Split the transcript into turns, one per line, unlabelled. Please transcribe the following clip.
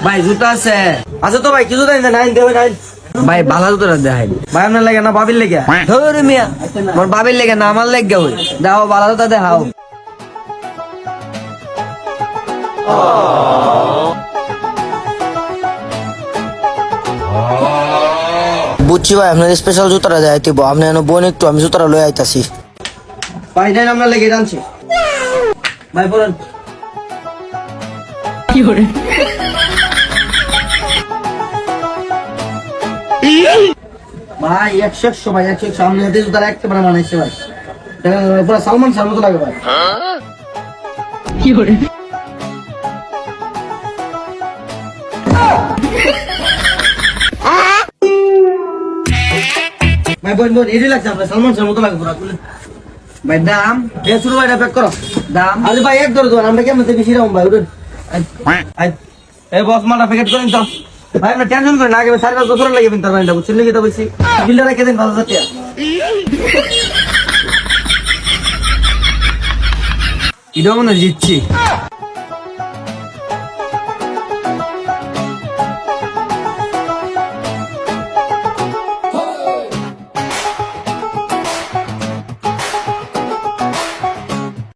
ভাই জুতা আছে?
আচ্ছা তো ভাই কিছু দেন নাইন দেবে নাইন।
ভাই ভালো জুতা দেখাই।
ভাই আপনার লাগে না বাবির লেগে?
ধরে মিয়া মোর বাবির লেগে না আমার লেগে হই। দাও ভালো জুতা দেখাও।
বুঝছি ভাই আপনার স্পেশাল জুতাটা দেয় দিব আপনি বোন একটু আমি জুতাটা লয়ে আইতাছি।
ভাই দেন আপনার লেগে জানছি। ভাই বলেন
কি করে
ভাই 100 ভাই 100 সামনে হাতে জুতা রাখতে পারে বানাইছে ভাই। দেখেন পুরো সালমান শাহর মতো লাগে ভাই।
কি করে
ভাই বোন বোন ইজি লাগছে আপনার সালমান শাহর মতো লাগে পুরো।
ভাই দাম
এ শুরু ভাই প্যাক করো।
দাম
আরে ভাই এক ধরে দোকান আমরা কেমন বেশি রাম ভাই উঠুন। এই বস মালটা প্যাকেট করেন তো। ভাই আপনি টেনশন করেন না আগে 4-5 বছর লাগে বিন তার বাইন্দা বুঝছেন কি তো বলছি। বিলটা রেখে দেন 5000 টাকা।
এটা মনে হয় জিতছি।